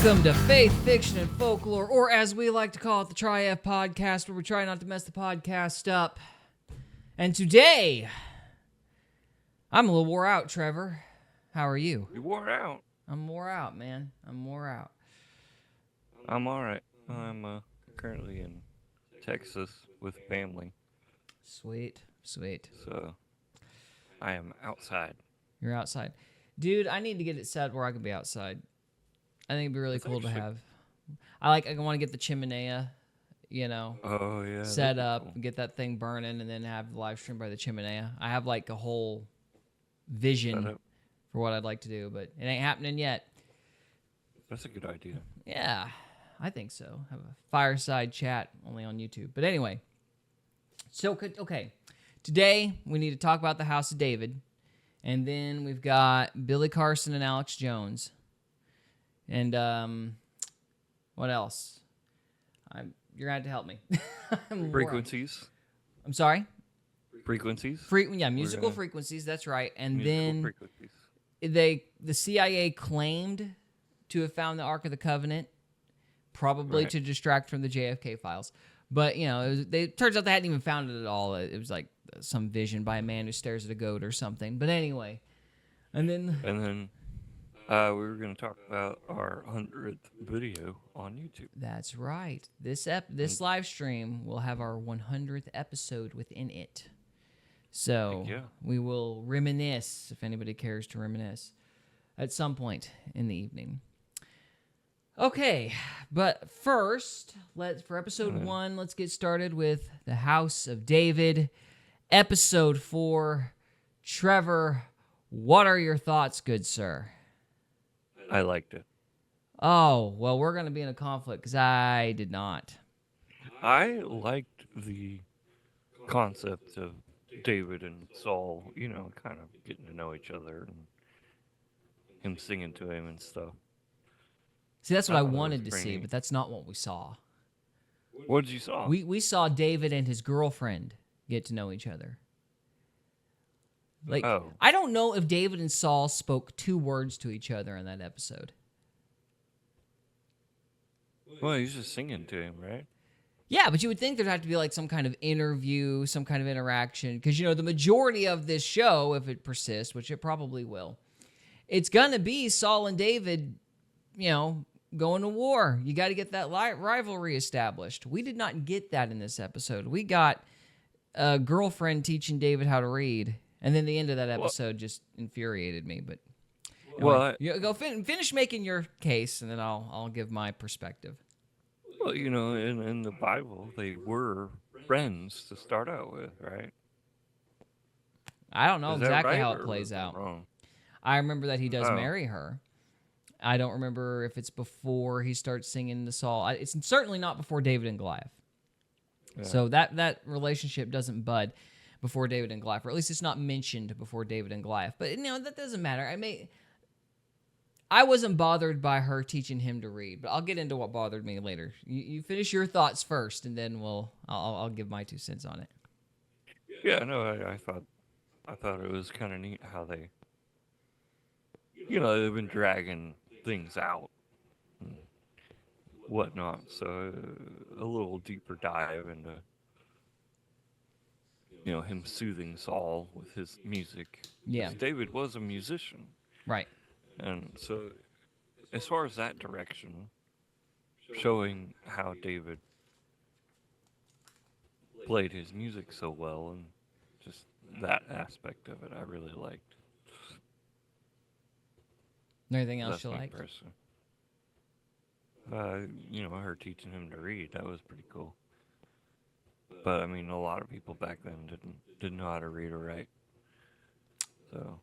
Welcome to Faith, Fiction, and Folklore, or as we like to call it, the Tri-F Podcast, where we try not to mess the podcast up. And today, I'm a little wore out, Trevor. How are you? You wore out. I'm wore out, man. I'm wore out. I'm all right. I'm currently in Texas with family, Sweet, sweet. so I am outside. You're outside. Dude, I need to get it set where I can be outside. I think it'd be really That's cool to actually- have. I want to get the chimenea, Oh yeah. set that'd be up, cool. and get that thing burning, and then have the live stream by the chimenea. I have like a whole vision Set up. for what I'd like to do, but it ain't happening yet. That's a good idea. Yeah, I think so. Have a fireside chat only on YouTube. But anyway, okay. Today, we need to talk about the House of David. And then we've got Billy Carson and Alex Jones. And what else? You're going to have to help me. Frequencies. I'm sorry? Frequencies. Musical gonna- frequencies, that's right. And Musical then frequencies. the CIA claimed to have found the Ark of the Covenant, probably Right. to distract from the JFK files. But, it turns out they hadn't even found it at all. It was like some vision by a man who stares at a goat or something. But anyway, and then We were going to talk about our 100th video on YouTube. that's right. This live stream will have our 100th episode within it. So Heck yeah. we will reminisce, if anybody cares to reminisce, at some point in the evening. Okay, but first, for episode 1, let's get started with the House of David, episode 4. Trevor, what are your thoughts, good sir? I liked it. Oh, well, we're going to be in a conflict because I did not. I liked the concept of David and Saul, kind of getting to know each other and him singing to him and stuff. See, that's what I That was wanted to pretty see, neat. but that's not what we saw. What did you saw? We saw David and his girlfriend get to know each other. Oh. I don't know if David and Saul spoke 2 words to each other in that episode. Well, he's just singing to him, right? Yeah, but you would think there'd have to be like some kind of interview, some kind of interaction, because the majority of this show, if it persists, which it probably will, it's gonna be Saul and David, going to war. You got to get that rivalry established. We did not get that in this episode. We got a girlfriend teaching David how to read, and then the end of that episode just infuriated me. But Well, go finish making your case, and then I'll give my perspective. Well, in the Bible, they were friends to start out with, right? I don't know Is that exactly right, how or it plays was I out. wrong? I remember that he does Oh. marry her. I don't remember if it's before he starts singing to Saul. It's certainly not before David and Goliath. Yeah. So that relationship doesn't bud before David and Goliath, or at least it's not mentioned before David and Goliath. But that doesn't matter. I wasn't bothered by her teaching him to read, but I'll get into what bothered me later. You finish your thoughts first, and then I'll give my 2 cents on it. Yeah, no, I thought it was kind of neat how they, they've been dragging things out and whatnot. So a little deeper dive into, him soothing Saul with his music. 'Cause Yeah. David was a musician. Right. And so, as far as that direction, showing how David played his music so well, and just that aspect of it, I really liked. Anything else That's you me like? personally. Her teaching him to read, that was pretty cool. But a lot of people back then didn't know how to read or write. So,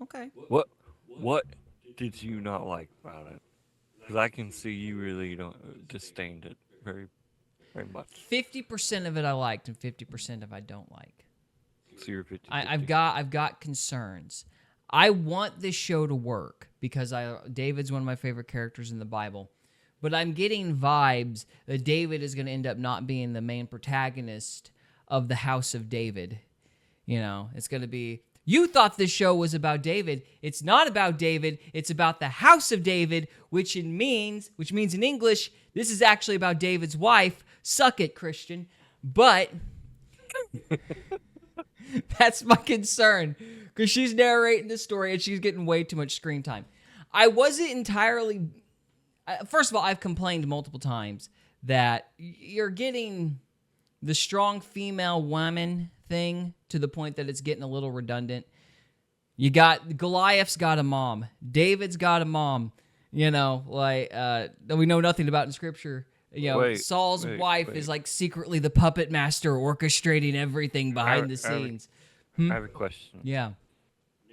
Okay. what did you not like about it? Because I can see you really don't disdained it very, very much. 50% of it I liked, and 50% of I don't like. So you're 50. I've got concerns. I want this show to work because David's one of my favorite characters in the Bible, but I'm getting vibes that David is going to end up not being the main protagonist of the House of David. It's going to be You thought this show was about David. It's not about David. It's about the house of David, which means in English, this is actually about David's wife. Suck it, Christian. But that's my concern, because she's narrating the story and she's getting way too much screen time. I wasn't entirely... First of all, I've complained multiple times that you're getting the strong female woman thing to the point that it's getting a little redundant. You got Goliath's got a mom. David's got a mom. You know, like that we know nothing about in Scripture. You know, Saul's wife is like secretly the puppet master orchestrating everything behind the scenes. I have a question. Yeah.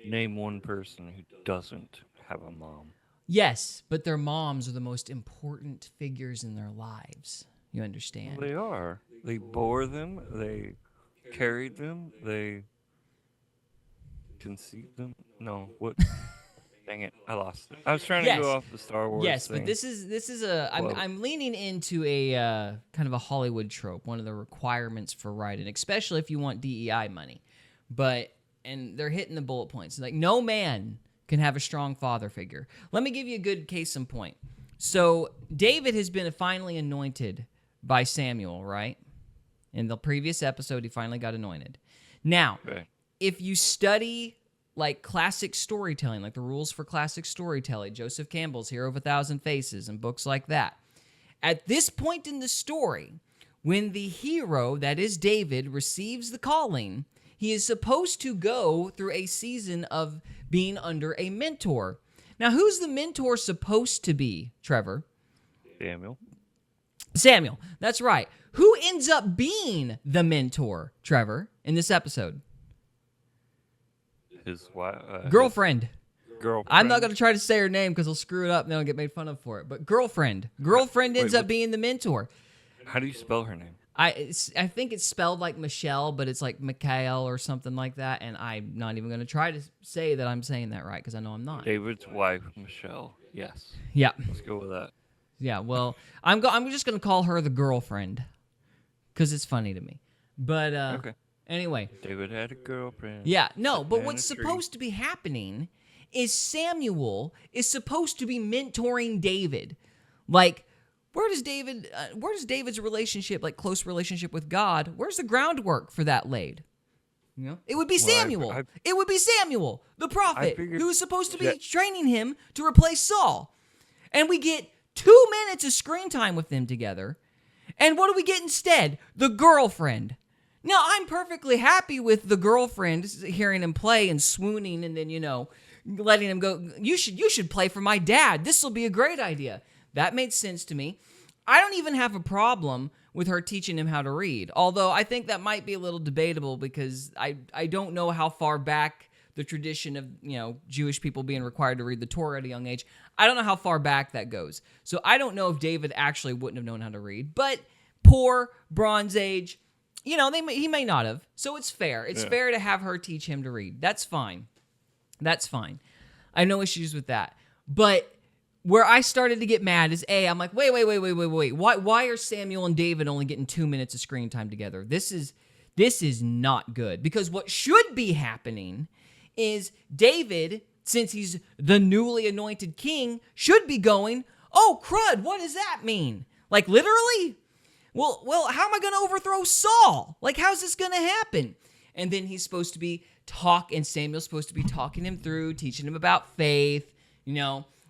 Name one person who doesn't have a mom. Yes, but their moms are the most important figures in their lives. You understand? They are. They bore them. They carried them. They conceived them. No, what? Dang it, I lost it. I was trying to go off the Star Wars thing. But this is a I'm leaning into a kind of a Hollywood trope, one of the requirements for writing, especially if you want DEI money. And they're hitting the bullet points. Like, no man can have a strong father figure. Let me give you a good case in point. So David has been finally anointed by Samuel, right? In the previous episode, he finally got anointed. Now, if you study like classic storytelling, like the rules for classic storytelling, Joseph Campbell's Hero of a Thousand Faces and books like that, at this point in the story, when the hero, that is David, receives the calling, he is supposed to go through a season of being under a mentor. Now, who's the mentor supposed to be, Trevor? Samuel, that's right. Who ends up being the mentor, Trevor, in this episode? His wife. Girlfriend. Girlfriend. I'm not going to try to say her name because I'll screw it up and then I'll get made fun of for it. But girlfriend. Girlfriend ends up being the mentor. How do you spell her name? I think it's spelled like Michelle, but it's like Mikhail or something like that. And I'm not even going to try to say that I'm saying that right because I know I'm not. David's wife, Michelle. Yes. Yeah. Let's go with that. Yeah, well, I'm just going to call her the girlfriend because it's funny to me. But okay. Anyway. David had a girlfriend. Yeah, no, but what's supposed to be happening is Samuel is supposed to be mentoring David. Like, where does David's relationship, like close relationship with God, where's the groundwork for that laid? You know? It would be Samuel. It would be Samuel, the prophet, who was supposed to be training him to replace Saul. And we get 2 minutes of screen time with them together. And what do we get instead? The girlfriend. Now, I'm perfectly happy with the girlfriend hearing him play and swooning and then, letting him go, you should play for my dad. This will be a great idea. That made sense to me. I don't even have a problem with her teaching him how to read, although I think that might be a little debatable because I don't know how far back the tradition of, Jewish people being required to read the Torah at a young age. I don't know how far back that goes. So I don't know if David actually wouldn't have known how to read, but poor, Bronze Age, he may not have. So it's fair. It's fair to have her teach him to read. That's fine. That's fine. I have no issues with that. But where I started to get mad is I'm like, wait. Why are Samuel and David only getting 2 minutes of screen time together? This is not good. Because what should be happening is David, since he's the newly anointed king, should be going, oh, crud, what does that mean? Like, literally? Well, how am I going to overthrow Saul? Like, how's this going to happen? And then he's supposed to be Samuel's supposed to be talking him through, teaching him about faith.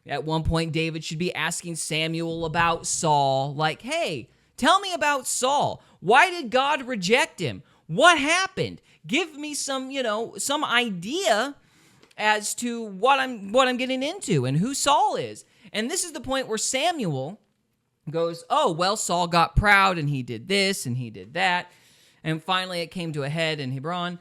At one point, David should be asking Samuel about Saul. Like, hey, tell me about Saul. Why did God reject him? What happened? Give me some idea as to what I'm getting into and who Saul is. And this is the point where Samuel goes, oh, well, Saul got proud and he did this and he did that. And finally it came to a head in Hebron.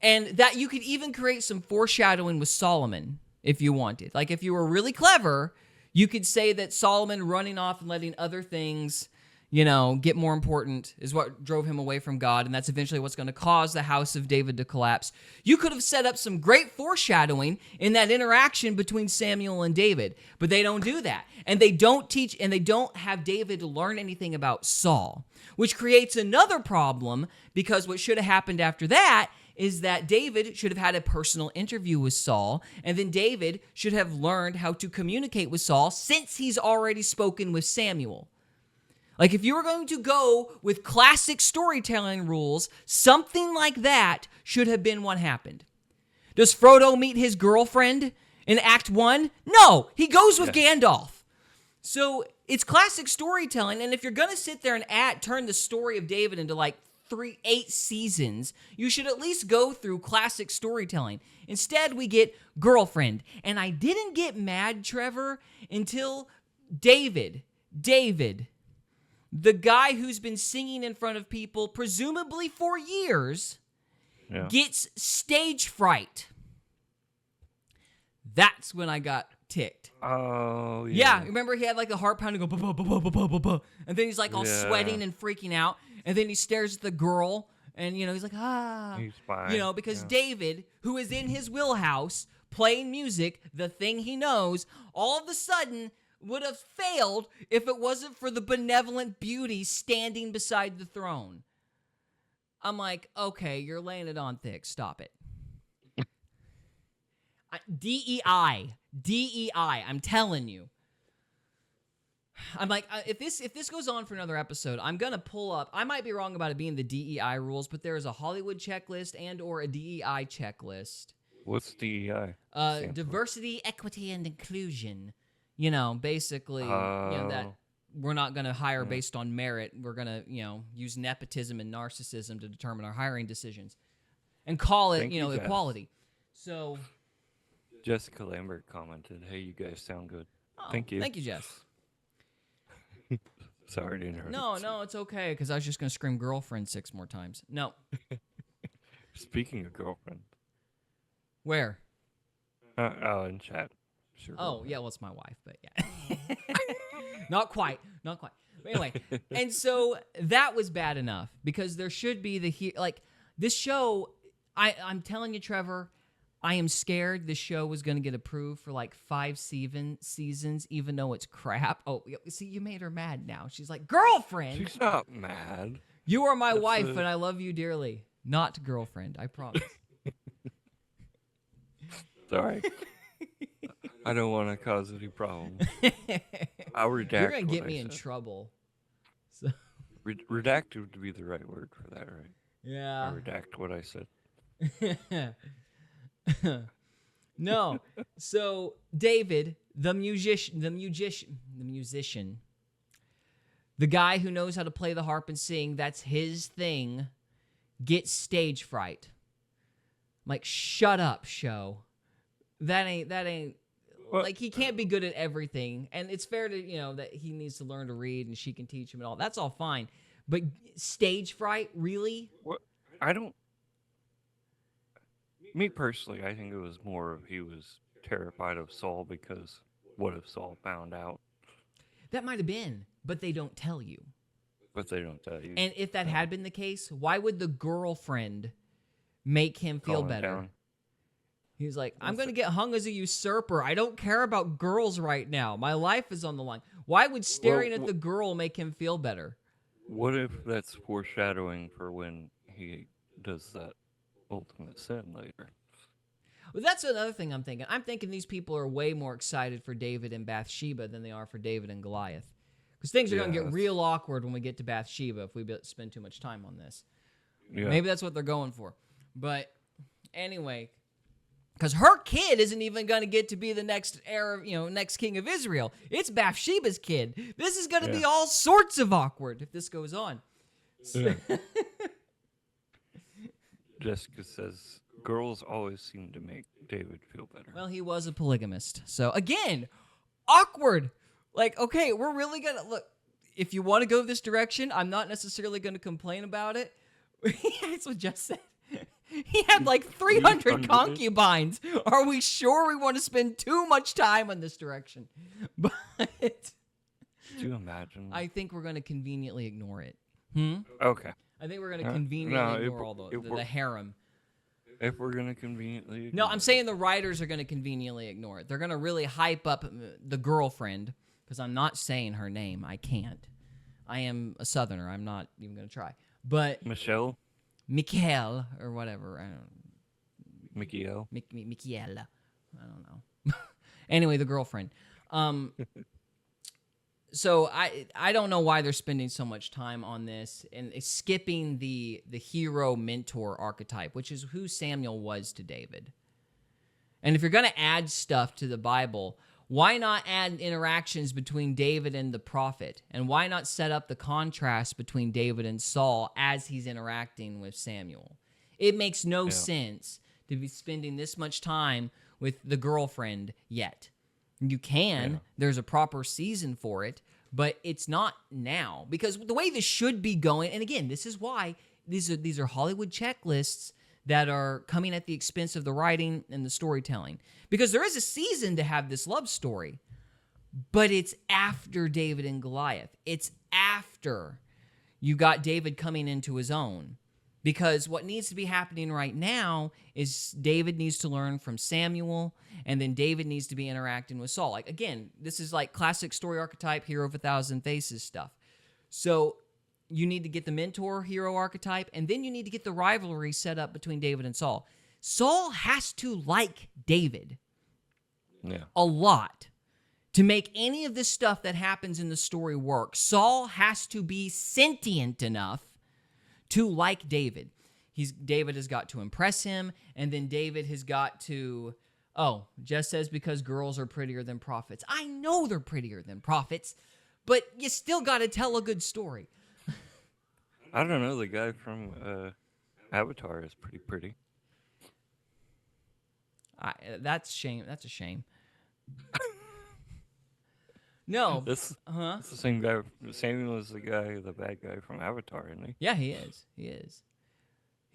And that you could even create some foreshadowing with Solomon if you wanted. Like if you were really clever, you could say that Solomon running off and letting other things, get more important is what drove him away from God. And that's eventually what's going to cause the house of David to collapse. You could have set up some great foreshadowing in that interaction between Samuel and David, but they don't do that. And they don't teach, and they don't have David learn anything about Saul, which creates another problem because what should have happened after that is that David should have had a personal interview with Saul, and then David should have learned how to communicate with Saul since he's already spoken with Samuel. Like, if you were going to go with classic storytelling rules, something like that should have been what happened. Does Frodo meet his girlfriend in Act 1? No, he goes with Gandalf. So it's classic storytelling, and if you're going to sit there and turn the story of David into like 8 seasons, you should at least go through classic storytelling. Instead, we get girlfriend. And I didn't get mad, Trevor, until David, the guy who's been singing in front of people, presumably for years, gets stage fright. That's when I got ticked. Oh, yeah. Yeah, remember he had like the heart pounding, go, and then he's like all sweating and freaking out, and then he stares at the girl, and, he's like, He's fine. Because David, who is in his wheelhouse, playing music, the thing he knows, all of a sudden would have failed if it wasn't for the benevolent beauty standing beside the throne. I'm like, okay, you're laying it on thick. Stop it. DEI. I'm telling you. I'm like, if this goes on for another episode, I'm gonna pull up. I might be wrong about it being the DEI rules, but there is a Hollywood checklist and or a DEI checklist. What's DEI? Diversity, equity, and inclusion. Basically, that we're not gonna hire based on merit. We're gonna, use nepotism and narcissism to determine our hiring decisions, and call it, equality. So. Jessica Lambert commented, "Hey, you guys sound good." Oh, thank you. Thank you, Jess. Sorry to interrupt. No, it's okay, because I was just going to scream girlfriend 6 more times. No. Speaking of girlfriend. Where? In chat. Sure. Oh, yeah, well, it's my wife, but yeah. Not quite. But anyway, and so that was bad enough, because there should be this show, I'm telling you, Trevor, I am scared this show was going to get approved for like 5 seasons, even though it's crap. Oh, see, you made her mad now. She's like, girlfriend. She's not mad. You are my wife, and I love you dearly. Not girlfriend, I promise. Sorry. I don't want to cause any problems. I'll redacted. You're going to get me in trouble. So. Redacted would be the right word for that, right? Yeah. I redact what I said. No. So David, the musician, the guy who knows how to play the harp and sing, that's his thing, gets stage fright. I'm like, shut up, show. That ain't well, like, he can't be good at everything, and it's fair to, that he needs to learn to read and she can teach him and all. That's all fine. But stage fright, really? What? Me personally, I think it was more of he was terrified of Saul because what if Saul found out? That might have been, but they don't tell you. But they don't tell you. And if that had been the case, why would the girlfriend make him feel better? Down. He was like, I'm going to get hung as a usurper. I don't care about girls right now. My life is on the line. Why would staring at the girl make him feel better? What if that's foreshadowing for when he does that ultimate sin later? Well, that's another thing I'm thinking. I'm thinking these people are way more excited for David and Bathsheba than they are for David and Goliath. Because things are going to get real awkward when we get to Bathsheba if we spend too much time on this. Yeah. Maybe that's what they're going for. But anyway, because her kid isn't even going to get to be the next heir, next king of Israel. It's Bathsheba's kid. This is going to be all sorts of awkward if this goes on. Yeah. Jessica says, girls always seem to make David feel better. Well, he was a polygamist. So, again, awkward. Like, okay, we're really going to... Look, if you want to go this direction, I'm not necessarily going to complain about it. That's what Jess said. He had like 300 concubines. Are we sure we want to spend too much time on this direction? But... Could you imagine? I think we're going to conveniently ignore it. Okay. I think we're going to conveniently ignore all the harem. If we're going to conveniently ignore No, I'm saying the writers are going to conveniently ignore it. They're going to really hype up the girlfriend, because I'm not saying her name. I can't. I am a Southerner. I'm not even going to try. But Michelle? Michael or whatever. I don't know. Mickey L. Michaela. I don't know. Anyway, the girlfriend. So I don't know why they're spending so much time on this and skipping the hero mentor archetype, which is who Samuel was to David. And if you're going to add stuff to the Bible, why not add interactions between David and the prophet? And why not set up the contrast between David and Saul as he's interacting with Samuel? It makes no sense to be spending this much time with the girlfriend yet. You can. There's a proper season for it, but it's not now. Because the way this should be going, and again, this is why these are Hollywood checklists that are coming at the expense of the writing and the storytelling. Because there is a season to have this love story, but it's after David and Goliath. It's after you got David coming into his own. Because what needs to be happening right now is David needs to learn from Samuel, and then David needs to be interacting with Saul. Like, again, this is like classic story archetype, hero of 1,000 faces stuff. So you need to get the mentor hero archetype, and then you need to get the rivalry set up between David and Saul. Saul has to like David a lot to make any of this stuff that happens in the story work. Saul has to be sentient enough to like David. David has got to impress him, and then David has got to, Jess says because girls are prettier than prophets. I know they're prettier than prophets, but you still got to tell a good story. I don't know. The guy from Avatar is pretty. That's shame. That's a shame. No. It's the same guy. Samuel is the bad guy from Avatar, isn't he? Yeah, he is.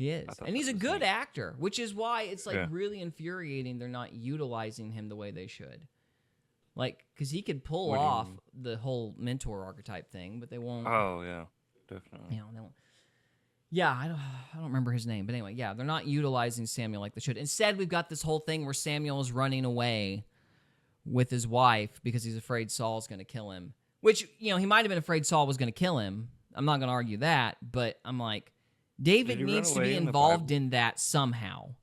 And he's a good actor, which is why it's like really infuriating they're not utilizing him the way they should. Like, because he could pull off the whole mentor archetype thing, but they won't. Oh, yeah. Definitely. They won't. Yeah, I don't remember his name, but anyway, they're not utilizing Samuel like they should. Instead, we've got this whole thing where Samuel is running away with his wife because he's afraid Saul's going to kill him, which, he might have been afraid Saul was going to kill him. I'm not going to argue that, but I'm like, David needs to be involved in that somehow.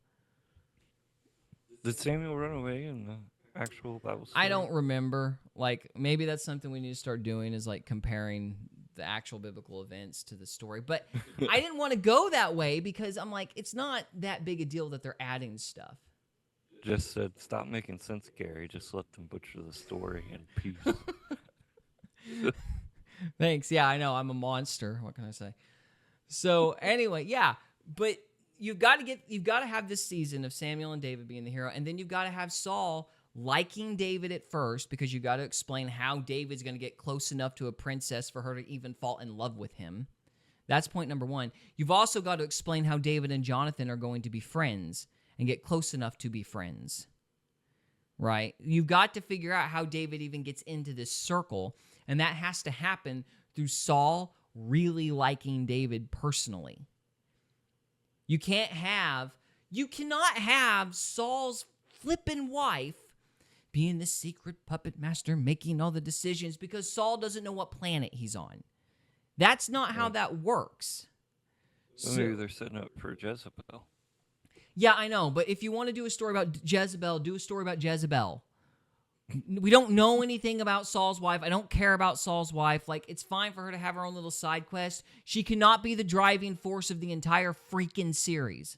Did Samuel run away in the actual Bible story? I don't remember. Like, maybe that's something we need to start doing is like comparing the actual biblical events to the story. But I didn't want to go that way because I'm like, it's not that big a deal that they're adding stuff. Just said, stop making sense, Gary. Just let them butcher the story in peace. Thanks. Yeah, I know. I'm a monster. What can I say? So anyway, but you've got to have this season of Samuel and David being the hero, and then you've got to have Saul liking David at first because you've got to explain how David's going to get close enough to a princess for her to even fall in love with him. That's point number one. You've also got to explain how David and Jonathan are going to be friends and get close enough to be friends, right? You've got to figure out how David even gets into this circle, and that has to happen through Saul really liking David personally. You cannot have Saul's flippin' wife being the secret puppet master making all the decisions because Saul doesn't know what planet he's on. That's not how that works. Well, maybe they're setting up for Jezebel. Yeah, I know, but if you want to do a story about Jezebel, do a story about Jezebel. We don't know anything about Saul's wife. I don't care about Saul's wife. Like, it's fine for her to have her own little side quest. She cannot be the driving force of the entire freaking series.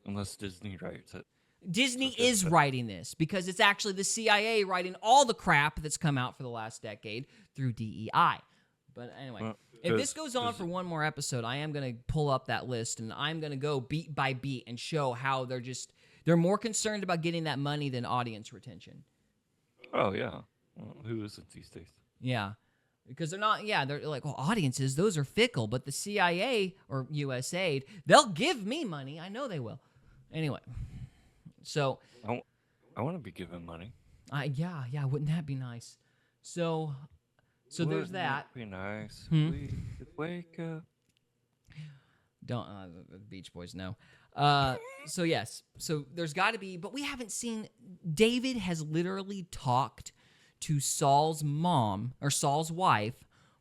Unless Disney writes it. Disney is writing this because it's actually the CIA writing all the crap that's come out for the last decade through DEI. But anyway, if this goes on for one more episode, I am going to pull up that list and I'm going to go beat by beat and show how they're more concerned about getting that money than audience retention. Oh, yeah. Well, who isn't these days? Yeah. Because they're like, well, audiences, those are fickle, but the CIA or USAID, they'll give me money. I know they will. Anyway, so. I want to be given money. Yeah, wouldn't that be nice? So there's that. Wouldn't that be nice? We could wake up. Don't, the Beach Boys, no. So yes, so there's got to be, but we haven't seen, David has literally talked to Saul's mom, or Saul's wife,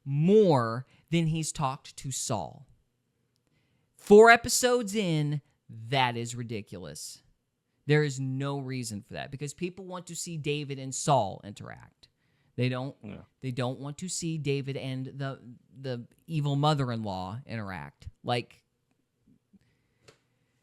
more than he's talked to Saul. 4 episodes in, that is ridiculous. There is no reason for that because people want to see David and Saul interact. They don't. Yeah. They don't want to see David and the evil mother-in-law interact. Like,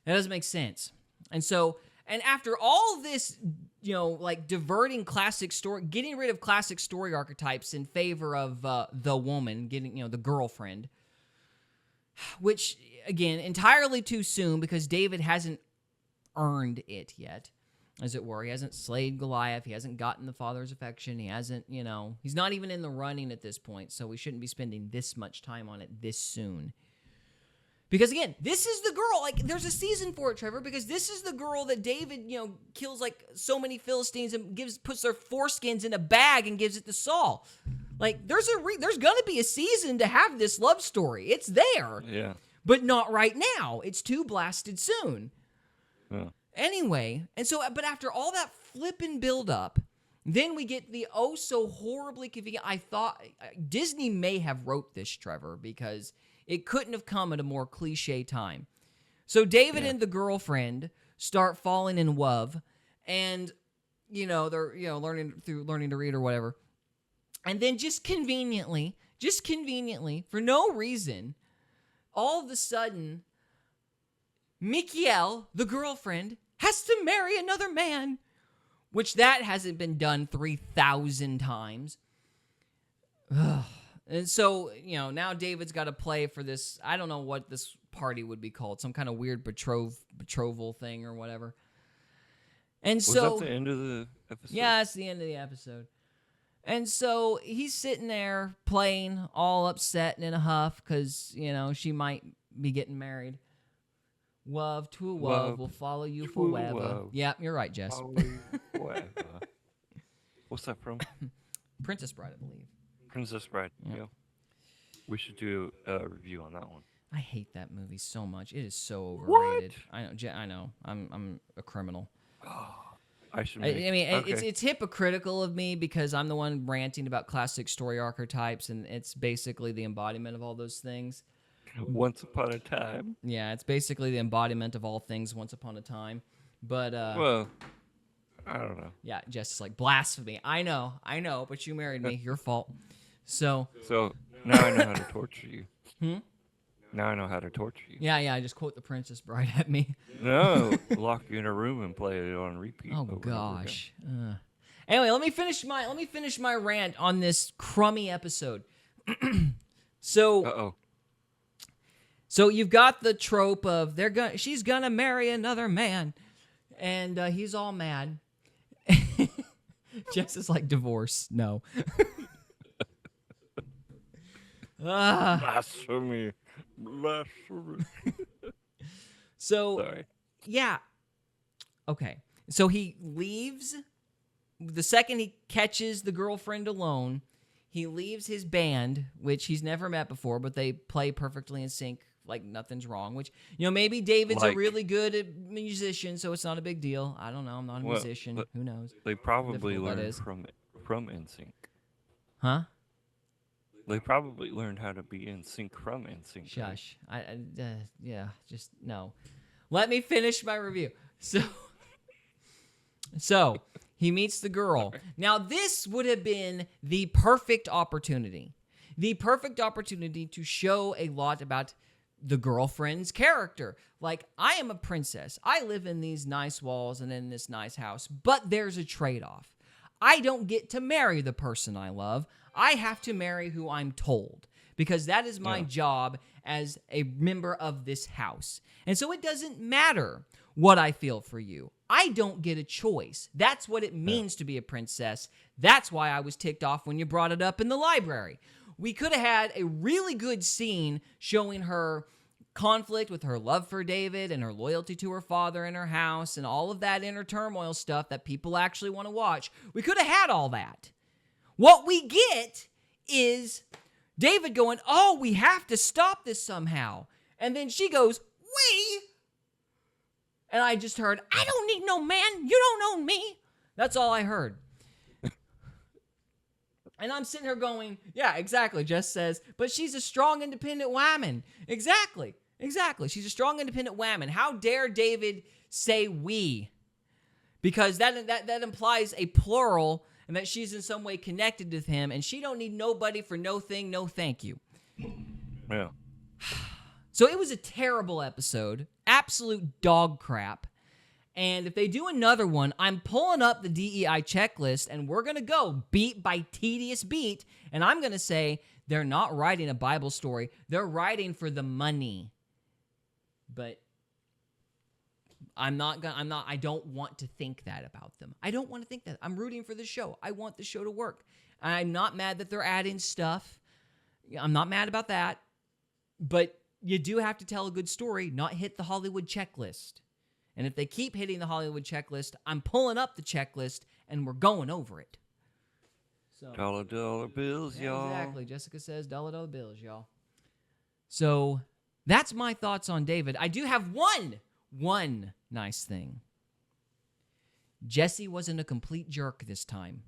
that doesn't make sense. And so, and after all this, like diverting classic story, getting rid of classic story archetypes in favor of the woman, getting, the girlfriend, which, again, entirely too soon because David hasn't earned it yet, as it were. He hasn't slayed Goliath. He hasn't gotten the father's affection. He hasn't, he's not even in the running at this point, so we shouldn't be spending this much time on it this soon. Because, again, this is the girl, like, there's a season for it, Trevor, because this is the girl that David, kills, like, so many Philistines and puts their foreskins in a bag and gives it to Saul. Like, there's going to be a season to have this love story. It's there. Yeah. But not right now. It's too blasted soon. Yeah. Anyway, and so, but after all that flippin' build-up, then we get the so horribly convenient. I thought Disney may have wrote this, Trevor, because it couldn't have come at a more cliche time. So David and the girlfriend start falling in love, and they're learning to read or whatever, and then just conveniently, for no reason, all of a sudden, Mikiel, the girlfriend, has to marry another man, which that hasn't been done 3,000 times. Ugh. And so, now David's got to play for this, I don't know what this party would be called, some kind of weird betrothal thing or whatever. And so... Was that the end of the episode? Yeah, it's the end of the episode. And so he's sitting there playing all upset and in a huff because, she might be getting married. Love to a love will follow you forever. Yeah, you're right, Jess. Forever. What's that from? Princess Bride, I believe. Princess Bride. Yeah. We should do a review on that one. I hate that movie so much. It is so overrated. What? I know. I'm a criminal. I should. It's hypocritical of me because I'm the one ranting about classic story archetypes, and it's basically the embodiment of all those things. Once upon a time. Yeah, it's basically the embodiment of all things once upon a time. But well, I don't know. Yeah, Jess is like blasphemy. I know, but you married me. Your fault. So now I know how to torture you. Now I know how to torture you. Yeah, I just quote the Princess Bride at me. No, lock you in a room and play it on repeat. Oh gosh. Anyway, let me finish my rant on this crummy episode. So you've got the trope of she's gonna marry another man, and he's all mad. Jess is like, divorce, no. Blasphemy. So, sorry. Yeah. Okay. So he leaves. The second he catches the girlfriend alone, he leaves his band, which he's never met before, but they play perfectly in sync, like nothing's wrong. Which, maybe David's a really good musician, so it's not a big deal. I don't know. I'm not a musician. Who knows? They probably learned from NSYNC. Huh? They probably learned how to be in sync from NSYNC. Shush. Just no. Let me finish my review. So he meets the girl. Right. Now, this would have been the perfect opportunity. The perfect opportunity to show a lot about the girlfriend's character. Like, I am a princess. I live in these nice walls and in this nice house, but there's a trade-off. I don't get to marry the person I love. I have to marry who I'm told, because that is my job as a member of this house. And so it doesn't matter what I feel for you. I don't get a choice. That's what it means to be a princess. That's why I was ticked off when you brought it up in the library. We could have had a really good scene showing her conflict with her love for David and her loyalty to her father and her house and all of that inner turmoil stuff that people actually want to watch. We could have had all that. What we get is David going, oh, we have to stop this somehow. And then she goes, we? And I just heard, I don't need no man. You don't own me. That's all I heard. And I'm sitting here going, yeah, exactly. Jess says, but she's a strong, independent woman. Exactly. Exactly. She's a strong, independent woman. How dare David say we? Because that implies a plural and that she's in some way connected with him, and she don't need nobody for no thing, no thank you. Yeah. So it was a terrible episode. Absolute dog crap. And if they do another one, I'm pulling up the DEI checklist, and we're going to go beat by tedious beat, and I'm going to say they're not writing a Bible story. They're writing for the money. But I don't want to think that about them. I don't want to think that. I'm rooting for the show. I want the show to work. I'm not mad that they're adding stuff. I'm not mad about that. But you do have to tell a good story, not hit the Hollywood checklist. And if they keep hitting the Hollywood checklist, I'm pulling up the checklist and we're going over it. So Dollar bills, y'all. Exactly. Jessica says dollar bills, y'all. So that's my thoughts on David. I do have one nice thing. Jesse wasn't a complete jerk this time.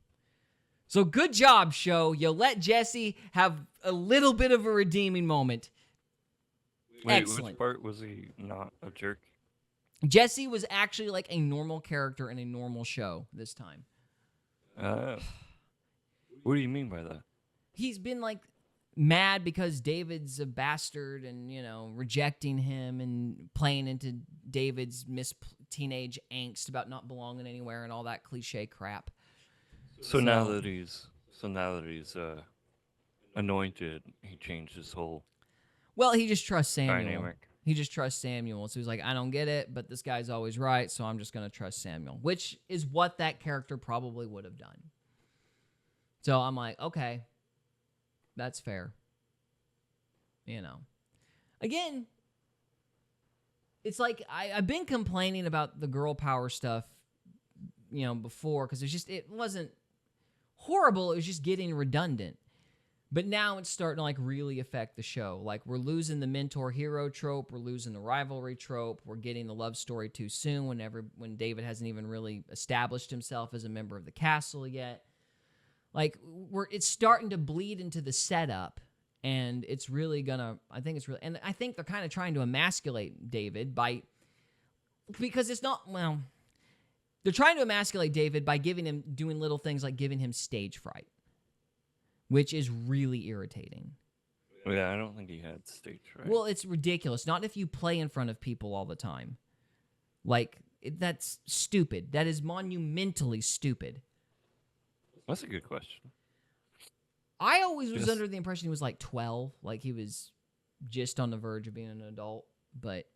So good job, show. You let Jesse have a little bit of a redeeming moment. Wait, Excellent. which part was he not a jerk? Jesse was actually like a normal character in a normal show this time. What do you mean by that? He's been like mad because David's a bastard and, rejecting him and playing into David's teenage angst about not belonging anywhere and all that cliche crap. So now that he's anointed, he changed his whole Well, he just trusts Samuel. dynamic. He just trusts Samuel. So he's like, I don't get it, but this guy's always right, so I'm just going to trust Samuel, which is what that character probably would have done. So I'm like, okay, that's fair. Again, it's like I've been complaining about the girl power stuff, before, because it wasn't horrible. It was just getting redundant. But now it's starting to like really affect the show. Like we're losing the mentor hero trope. We're losing the rivalry trope. We're getting the love story too soon when David hasn't even really established himself as a member of the castle yet. Like it's starting to bleed into the setup, and it's really gonna. I think they're kind of trying to emasculate David because it's not well. They're trying to emasculate David by doing little things like giving him stage fright, which is really irritating. Yeah, I don't think he had stage fright. Well, it's ridiculous. Not if you play in front of people all the time. Like, that's stupid. That is monumentally stupid. That's a good question. I always was under the impression he was like 12. Like, he was just on the verge of being an adult. But,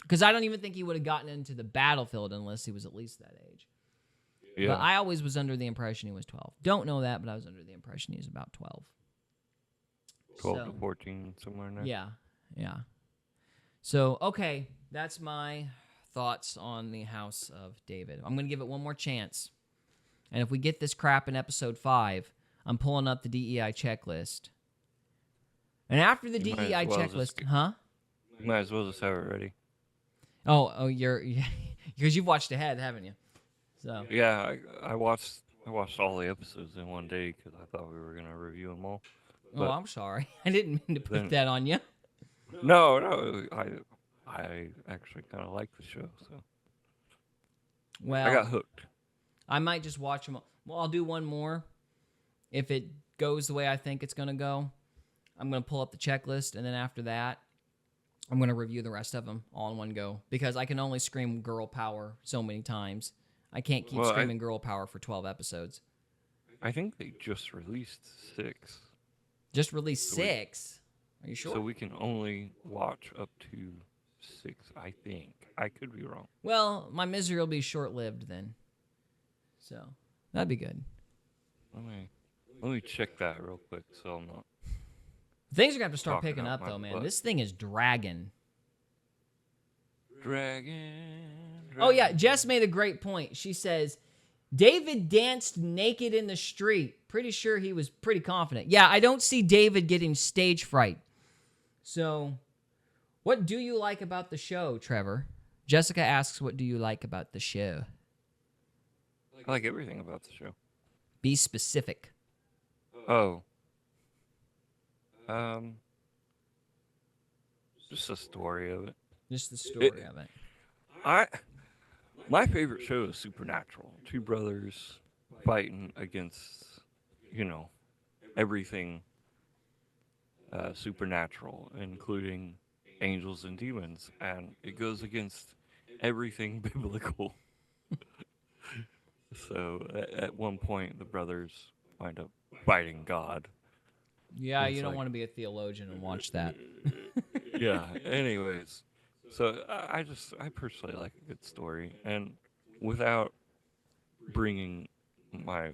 because I don't even think he would have gotten into the battlefield unless he was at least that age. Yeah. But I always was under the impression he was 12. Don't know that, but I was under the impression he was about 12. 12 to 14, somewhere in there. Yeah. So, okay, that's my thoughts on the House of David. I'm going to give it one more chance. And if we get this crap in episode 5, I'm pulling up the DEI checklist. And after the DEI checklist, You might as well just have it ready. Oh, you're because you've watched ahead, haven't you? So yeah, I watched all the episodes in one day because I thought we were gonna review them all. But I'm sorry, I didn't mean to put that on you. No, I actually kind of like the show, so well, I got hooked. I might just watch them. Well, I'll do one more. If it goes the way I think it's gonna go, I'm gonna pull up the checklist, and then after that, I'm gonna review the rest of them all in one go because I can only scream girl power so many times. I can't keep screaming girl power for 12 episodes. I think they just released 6. Just released 6? Are you sure? So we can only watch up to 6, I think. I could be wrong. Well, my misery will be short-lived then. So, that'd be good. Let me check that real quick so I'm not... Things are going to have to start picking up, though, man. This thing is dragging. Dragon. Oh, yeah. Jess made a great point. She says, David danced naked in the street. Pretty sure he was pretty confident. Yeah, I don't see David getting stage fright. So, what do you like about the show, Trevor? Jessica asks, what do you like about the show? I like everything about the show. Be specific. Oh. Just the story of it. Just the story of it. I My favorite show is Supernatural. Two brothers fighting against, you know, everything supernatural, including angels and demons, and it goes against everything biblical. So at one point, the brothers wind up fighting God. Yeah, And you it's don't like, want to be a theologian and watch that. yeah. Anyways, so I personally like a good story, and without bringing my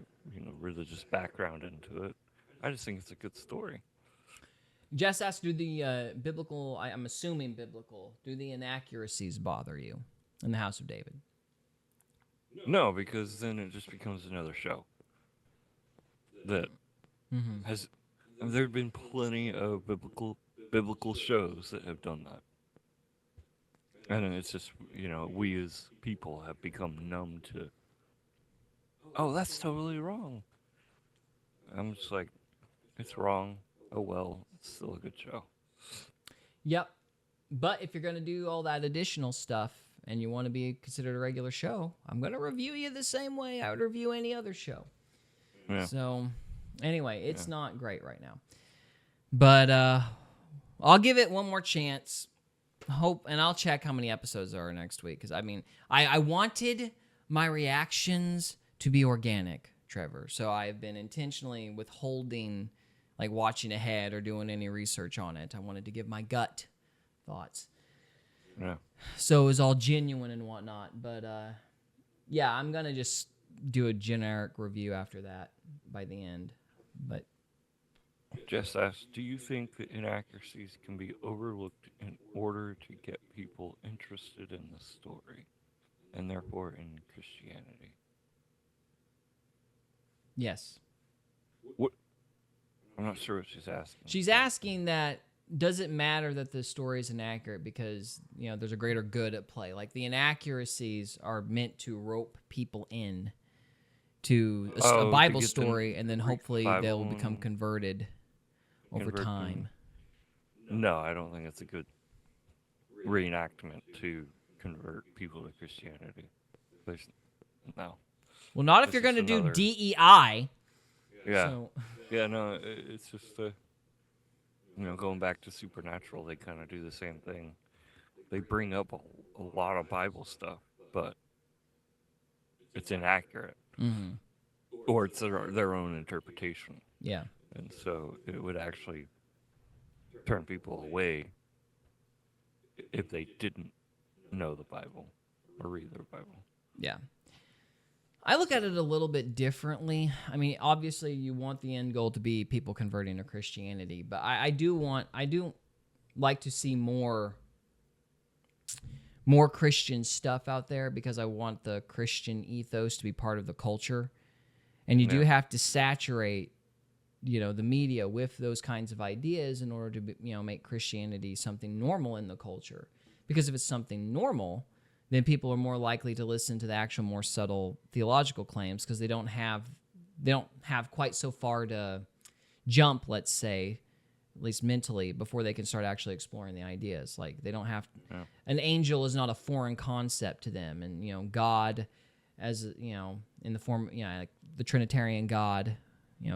religious background into it, I just think it's a good story. Jess asked, do the biblical, I'm assuming biblical, do the inaccuracies bother you in the House of David? No, because then it just becomes another show that has. There have been plenty of biblical shows that have done that, and then it's just we as people have become numb to. Oh, that's totally wrong. I'm just like, it's wrong. Oh well, it's still a good show. Yep. But if you're going to do all that additional stuff and you want to be considered a regular show, I'm going to review you the same way I would review any other show. Yeah. So, anyway, it's not great right now. But I'll give it one more chance. Hope, and I'll check how many episodes there are next week. Because, I mean, I wanted my reactions to be organic, Trevor. So I've been intentionally withholding, like, watching ahead or doing any research on it. I wanted to give my gut thoughts. Yeah. So it was all genuine and whatnot. But, yeah, I'm going to just do a generic review after that by the end. But Jess asked, do you think that inaccuracies can be overlooked in order to get people interested in the story and therefore in Christianity? yes. What? I'm not sure what she's asking. She's asking that, does it matter that the story is inaccurate because, there's a greater good at play? Like, the inaccuracies are meant to rope people in to a Bible story, and then hopefully they'll become converted over time. No, I don't think it's a good reenactment to convert people to Christianity. No. Well, not if you're going to do DEI. Yeah. So. Yeah, no, it's just, going back to Supernatural, they kind of do the same thing. They bring up a lot of Bible stuff, but it's inaccurate. Mm-hmm. Or it's their own interpretation. Yeah. And so it would actually turn people away if they didn't know the Bible or read their Bible. Yeah. I look at it a little bit differently. I mean, obviously you want the end goal to be people converting to Christianity, but I do like to see more Christian stuff out there because I want the Christian ethos to be part of the culture. And you do have to saturate, the media with those kinds of ideas in order to, make Christianity something normal in the culture. Because if it's something normal, then people are more likely to listen to the actual more subtle theological claims because they don't have quite so far to jump, let's say, at least mentally, before they can start actually exploring the ideas. Like, they don't have an angel is not a foreign concept to them, and God as in the form like the Trinitarian God,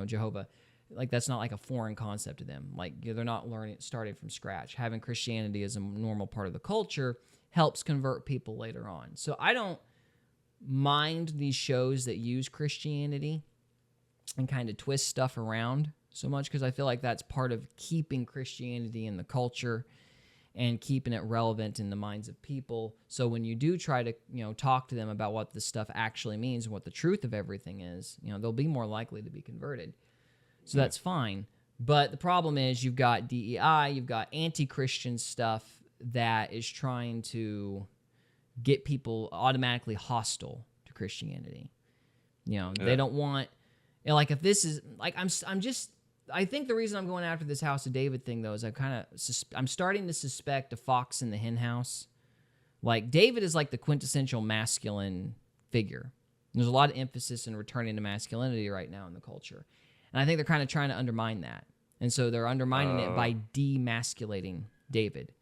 Jehovah, like that's not like a foreign concept to them. Like, they're not starting from scratch. Having Christianity as a normal part of the culture helps convert people later on. So I don't mind these shows that use Christianity and kind of twist stuff around so much because I feel like that's part of keeping Christianity in the culture and keeping it relevant in the minds of people. So when you do try to, talk to them about what this stuff actually means and what the truth of everything is, they'll be more likely to be converted. So that's fine. But the problem is you've got DEI, you've got anti-Christian stuff that is trying to get people automatically hostile to Christianity. They don't want, like, if this is, like, I think the reason I'm going after this House of David thing, though, is I'm starting to suspect a fox in the hen house. Like, David is like the quintessential masculine figure. There's a lot of emphasis in returning to masculinity right now in the culture. And I think they're kind of trying to undermine that. And so they're undermining it by demasculating David.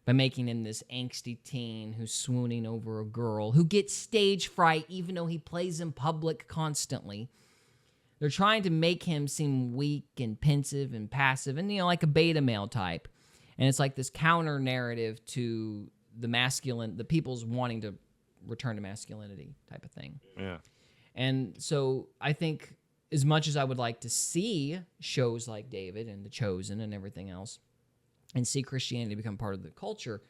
by making him this angsty teen who's swooning over a girl, who gets stage fright even though he plays in public constantly. They're trying to make him seem weak and pensive and passive and, like a beta male type. And it's like this counter narrative to the people's wanting to return to masculinity type of thing. Yeah. And so I think as much as I would like to see shows like David and The Chosen and everything else and see Christianity become part of the culture,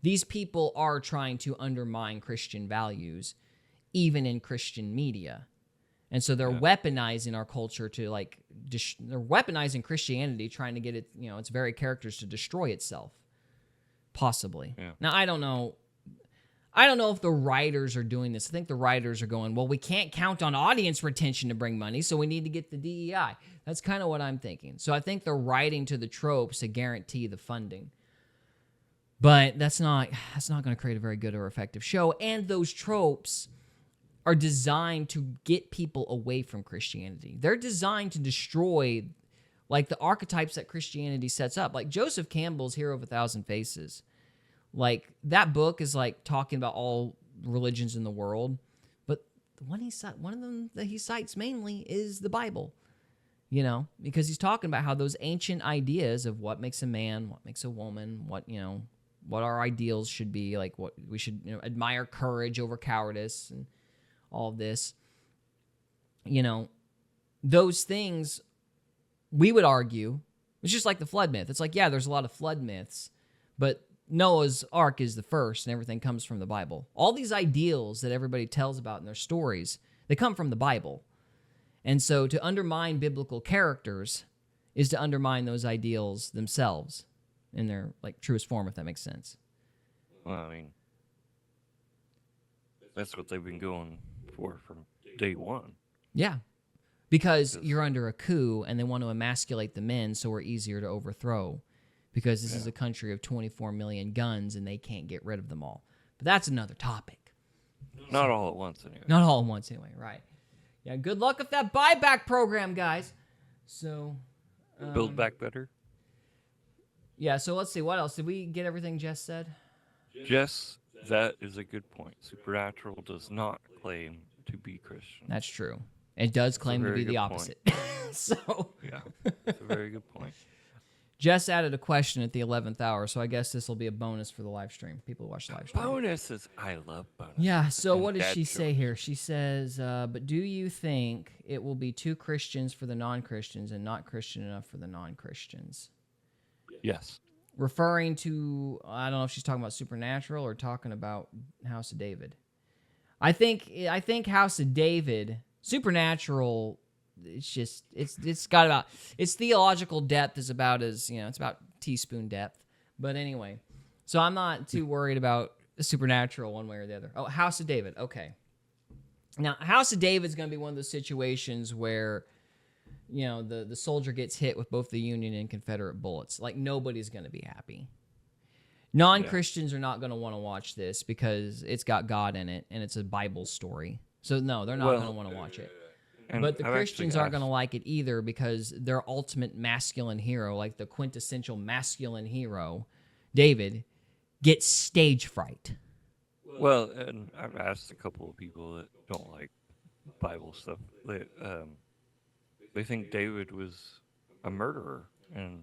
these people are trying to undermine Christian values, even in Christian media. And so they're weaponizing our culture to they're weaponizing Christianity, trying to get it, its very characters to destroy itself, possibly. Yeah. Now, I don't know if the writers are doing this. I think the writers are going, well, we can't count on audience retention to bring money, so we need to get the DEI. That's kind of what I'm thinking. So I think they're writing to the tropes to guarantee the funding. But that's not going to create a very good or effective show. And those tropes are designed to get people away from Christianity. They're designed to destroy the archetypes that Christianity sets up. Like Joseph Campbell's Hero of a Thousand Faces. That book is talking about all religions in the world, but one of them that he cites mainly is the Bible, because he's talking about how those ancient ideas of what makes a man, what makes a woman, what our ideals should be, what we should admire courage over cowardice and all of this, those things, we would argue, it's just like the flood myth. It's there's a lot of flood myths, but Noah's Ark is the first, and everything comes from the Bible. All these ideals that everybody tells about in their stories, they come from the Bible. And so to undermine biblical characters is to undermine those ideals themselves in their truest form, if that makes sense. Well, I mean, that's what they've been going for from day one. Yeah. Because you're under a coup, and they want to emasculate the men so we're easier to overthrow. Because this is a country of 24 million guns, and they can't get rid of them all. But that's another topic. Not all at once, anyway. Not all at once, anyway, right. Yeah, good luck with that buyback program, guys. So... Build back better? Yeah, so let's see. What else? Did we get everything Jess said? Jess, that is a good point. Supernatural does not claim to be Christian. That's true. It does claim to be the opposite. So... Yeah, that's a very good point. Jess added a question at the 11th hour, so I guess this will be a bonus for the live stream. People who watch the live stream. Bonuses. I love bonuses. Yeah, so what does she say here? She says, but do you think it will be too Christians for the non-Christians and not Christian enough for the non-Christians? Yes. Referring to, I don't know if she's talking about Supernatural or talking about House of David. I think House of David, Supernatural... It's theological depth is about as, it's about teaspoon depth. But anyway, so I'm not too worried about Supernatural one way or the other. Oh, House of David. Okay. Now, House of David is going to be one of those situations where, the soldier gets hit with both the Union and Confederate bullets. Nobody's going to be happy. Non-Christians are not going to want to watch this because it's got God in it and it's a Bible story. So no, they're not going to want to watch it. But the Christians aren't going to like it either because their ultimate masculine hero, the quintessential masculine hero, David, gets stage fright. Well, and I've asked a couple of people that don't like Bible stuff. They think David was a murderer, and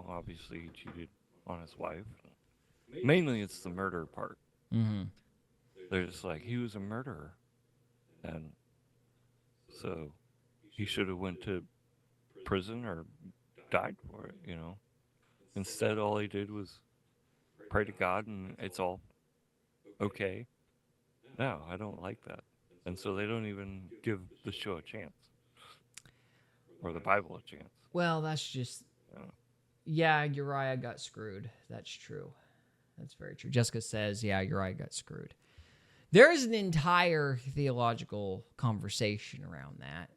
obviously he cheated on his wife. Mainly, it's the murder part. Mm-hmm. They're just he was a murderer, and so he should have went to prison or died for it, Instead, all he did was pray to God, and it's all okay. No, I don't like that. And so they don't even give the show a chance. Or the Bible a chance. Well, that's just... Yeah, Uriah got screwed. That's true. That's very true. Jessica says, yeah, Uriah got screwed. There is an entire theological conversation around that,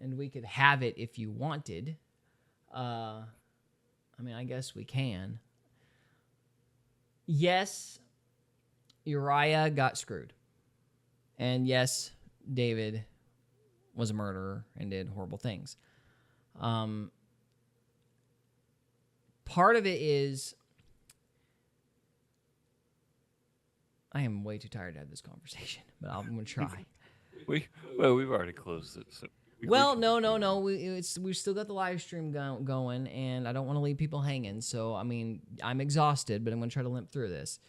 and we could have it if you wanted. I guess we can. Yes, Uriah got screwed. And yes, David was a murderer and did horrible things. Part of it is I am way too tired to have this conversation, but I'm going to try. We've already closed it. So Well, no. We've still got the live stream going, and I don't want to leave people hanging. So, I mean, I'm exhausted, but I'm going to try to limp through this.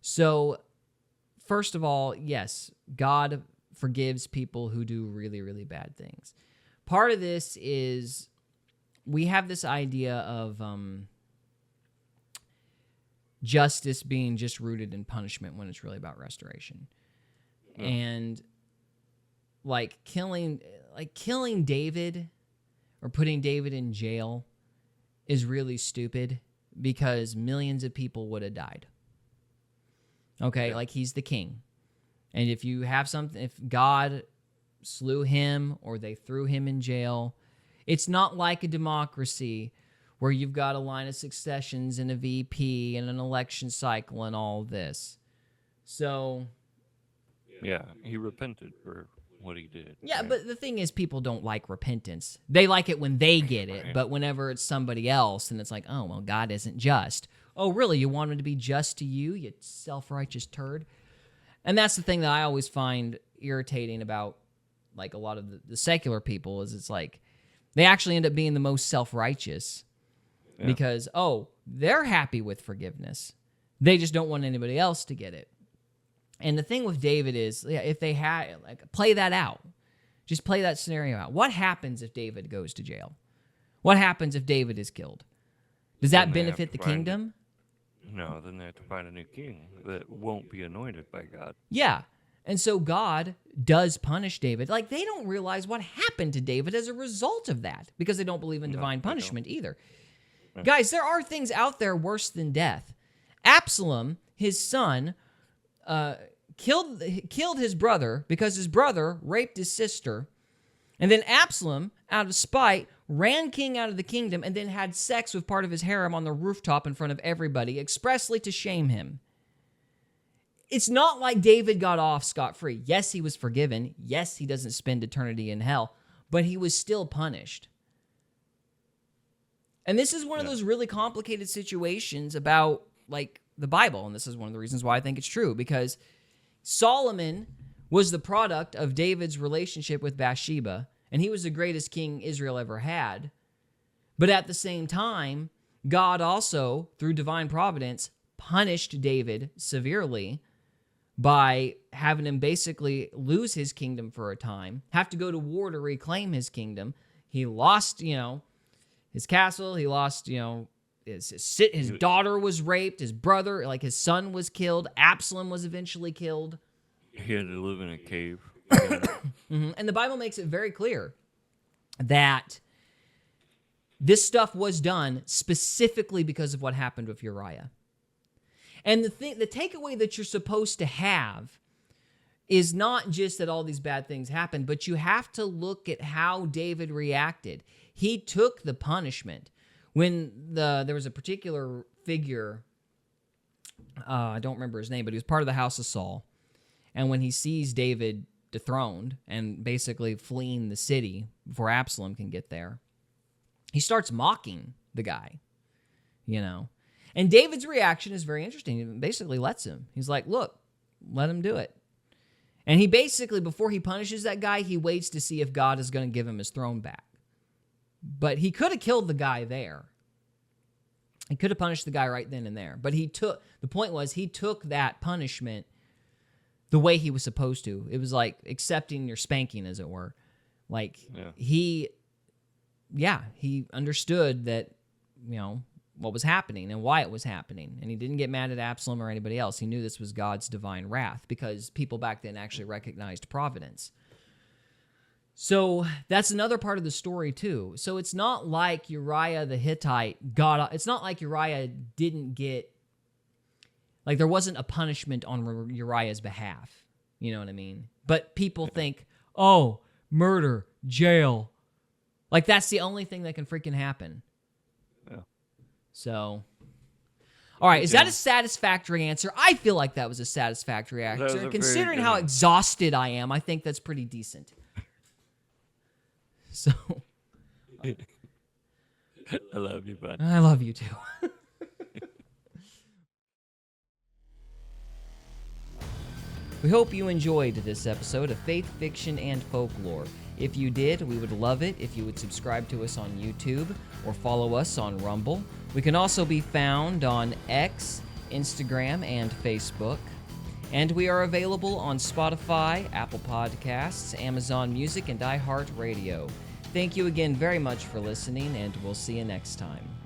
So, first of all, yes, God forgives people who do really, really bad things. Part of this is we have this idea of justice being just rooted in punishment when it's really about restoration. Yeah. And like killing David or putting David in jail is really stupid because millions of people would have died. Okay, like he's the king. And if you have something, if God slew him or they threw him in jail, it's not like a democracy where you've got a line of successions and a VP and an election cycle and all this. So... yeah, he repented for what he did. Yeah, right? But the thing is, people don't like repentance. They like it when they get it, right. But whenever it's somebody else, and it's like, oh, well, God isn't just. Oh, really? You want him to be just to you, you self-righteous turd? And that's the thing that I always find irritating about like a lot of the secular people is it's like they actually end up being the most self-righteous because, oh, they're happy with forgiveness. They just don't want anybody else to get it. And the thing with David is, if they had, like, play that out. Just play that scenario out. What happens if David goes to jail? What happens if David is killed? Does that benefit the kingdom? No, then they have to find a new king that won't be anointed by God. Yeah. And so God does punish David. Like, they don't realize what happened to David as a result of that because they don't believe in divine punishment either. Yeah. Guys, there are things out there worse than death. Absalom, his son... killed his brother because his brother raped his sister. And then Absalom, out of spite, ran king out of the kingdom and then had sex with part of his harem on the rooftop in front of everybody, expressly to shame him. It's not like David got off scot-free. Yes, he was forgiven. Yes, he doesn't spend eternity in hell, but he was still punished. And this is one of those really complicated situations about, like, the Bible, and this is one of the reasons why I think it's true, because Solomon was the product of David's relationship with Bathsheba, and he was the greatest king Israel ever had. But at the same time, God also, through divine providence, punished David severely by having him basically lose his kingdom for a time, have to go to war to reclaim his kingdom. He lost, his castle. He lost, his daughter was raped, his brother, like his son was killed, Absalom was eventually killed. He had to live in a cave. Mm-hmm. And the Bible makes it very clear that this stuff was done specifically because of what happened with Uriah. And the takeaway that you're supposed to have is not just that all these bad things happened, but you have to look at how David reacted. He took the punishment. When there was a particular figure, I don't remember his name, but he was part of the house of Saul. And when he sees David dethroned and basically fleeing the city before Absalom can get there, he starts mocking the guy, And David's reaction is very interesting. He basically lets him. He's like, look, let him do it. And he basically, before he punishes that guy, he waits to see if God is going to give him his throne back. But he could have killed the guy there. He could have punished the guy right then and there. But the point was, he took that punishment the way he was supposed to. It was like accepting your spanking, as it were. Like, he understood that, what was happening and why it was happening. And he didn't get mad at Absalom or anybody else. He knew this was God's divine wrath because people back then actually recognized providence. So that's another part of the story too. So it's not like Uriah the Hittite it's not like Uriah didn't get, like there wasn't a punishment on Uriah's behalf. You know what I mean? But people think, oh, murder, jail. Like that's the only thing that can freaking happen. Yeah. So, all right, is that a satisfactory answer? I feel like that was a satisfactory answer. Considering how exhausted I am, I think that's pretty decent. So, I love you, bud. I love you too. We hope you enjoyed this episode of Faith, Fiction, and Folklore. If you did, we would love it if you would subscribe to us on YouTube or follow us on Rumble. We can also be found on X, Instagram, and Facebook. And we are available on Spotify, Apple Podcasts, Amazon Music, and iHeartRadio. Thank you again very much for listening, and we'll see you next time.